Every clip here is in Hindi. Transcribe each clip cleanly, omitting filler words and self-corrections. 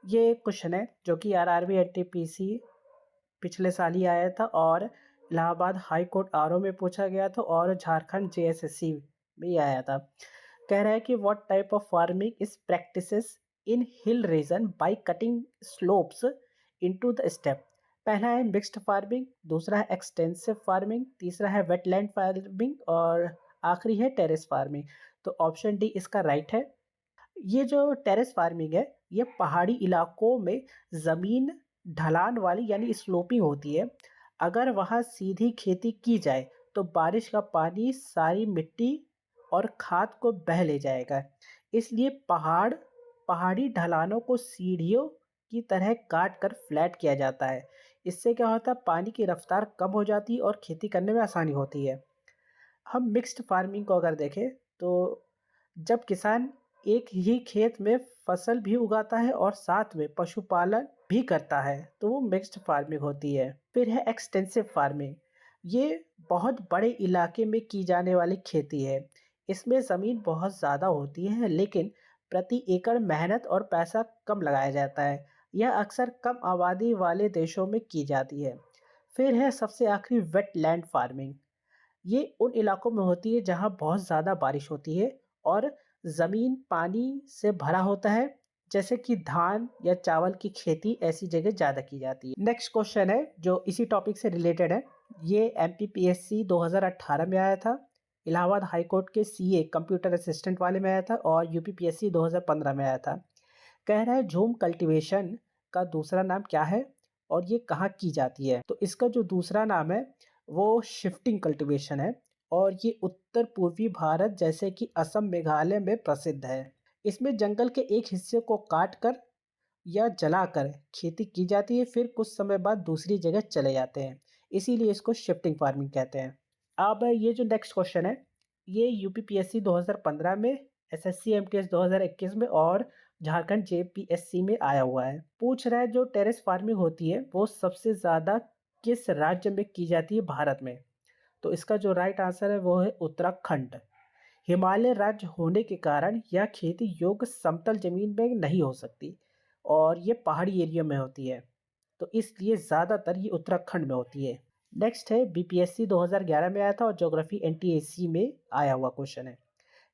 ये क्वेश्चन है जो कि आरआरबी एनटीपीसी पिछले साल ही आया था और इलाहाबाद हाई कोर्ट आरओ में पूछा गया था और झारखंड जेएसएससी में ही आया था। कह रहा है कि what type of farming is practices in hill region by cutting slopes into the step. पहला है मिक्स्ड फार्मिंग, दूसरा है एक्सटेंसिव फार्मिंग, तीसरा है वेटलैंड फार्मिंग और आखिरी है टेरेस फार्मिंग। तो ऑप्शन डी इसका राइट है। ये जो टेरेस फार्मिंग है ये पहाड़ी इलाकों में ज़मीन ढलान वाली यानी स्लोपिंग होती है। अगर वहाँ सीधी खेती की जाए तो बारिश का पानी सारी मिट्टी और खाद को बह ले जाएगा। इसलिए पहाड़ी ढलानों को सीढ़ियों की तरह काट कर फ्लैट किया जाता है। इससे क्या होता है, पानी की रफ्तार कम हो जाती है और खेती करने में आसानी होती है। हम मिक्स्ड फार्मिंग को अगर देखें तो जब किसान एक ही खेत में फसल भी उगाता है और साथ में पशुपालन भी करता है तो वो मिक्स्ड फार्मिंग होती है। फिर है एक्सटेंसिव फार्मिंग। ये बहुत बड़े इलाके में की जाने वाली खेती है। इसमें ज़मीन बहुत ज़्यादा होती है लेकिन प्रति एकड़ मेहनत और पैसा कम लगाया जाता है। यह अक्सर कम आबादी वाले देशों में की जाती है। फिर है सबसे आखिरी वेटलैंड फार्मिंग। ये उन इलाकों में होती है जहाँ बहुत ज़्यादा बारिश होती है और ज़मीन पानी से भरा होता है, जैसे कि धान या चावल की खेती ऐसी जगह ज़्यादा की जाती है। नेक्स्ट क्वेश्चन है जो इसी टॉपिक से रिलेटेड है। ये एमपीपीएससी 2018 में आया था, इलाहाबाद हाई कोर्ट के सीए कंप्यूटर असिस्टेंट वाले में आया था और यूपीपीएससी 2015 में आया था। कह रहा है झूम कल्टीवेशन का दूसरा नाम क्या है और ये कहाँ की जाती है। तो इसका जो दूसरा नाम है वो शिफ्टिंग कल्टीवेशन है और ये उत्तर पूर्वी भारत जैसे कि असम मेघालय में प्रसिद्ध है। इसमें जंगल के एक हिस्से को काट कर या जलाकर खेती की जाती है, फिर कुछ समय बाद दूसरी जगह चले जाते हैं, इसीलिए इसको शिफ्टिंग फार्मिंग कहते हैं। अब ये जो नेक्स्ट क्वेश्चन है ये यूपीपीएससी 2015 में, एसएससी एमटीएस 2021 में और झारखंड जेपीएससी में आया हुआ है। पूछ रहा है जो टेरेस फार्मिंग होती है वो सबसे ज़्यादा किस राज्य में की जाती है भारत में। तो इसका जो राइट आंसर है वो है उत्तराखंड। हिमालय राज्य होने के कारण यह खेती योग्य समतल जमीन में नहीं हो सकती और ये पहाड़ी एरिया में होती है, तो इसलिए ज़्यादातर ये उत्तराखंड में होती है। नेक्स्ट है बीपीएससी 2011 में आया था और ज्योग्राफी एनटीएसी में आया हुआ क्वेश्चन है।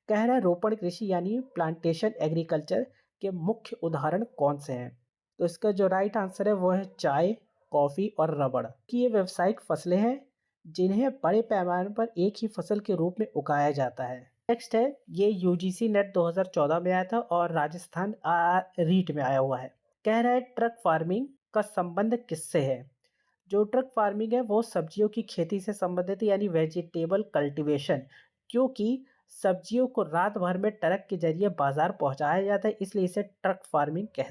कह रहा है रोपण कृषि यानी प्लांटेशन एग्रीकल्चर के मुख्य उदाहरण कौन से हैं। तो इसका जो राइट आंसर है वो है चाय, कॉफ़ी और रबड़ की ये व्यावसायिक फसलें हैं जिन्हें बड़े पैमाने पर एक ही फसल के रूप में उगाया जाता है। नेक्स्ट है ये यूजीसी नेट 2014 में आया था और राजस्थान रीट में आया हुआ है। कह रहा है ट्रक फार्मिंग का संबंध किससे है। जो ट्रक फार्मिंग है वो सब्जियों की खेती से संबंधित है यानी वेजिटेबल कल्टीवेशन, क्योंकि सब्जियों को रात भर में ट्रक के जरिए बाजार पहुंचाया जाता है इसलिए इसे ट्रक फार्मिंग कहते हैं।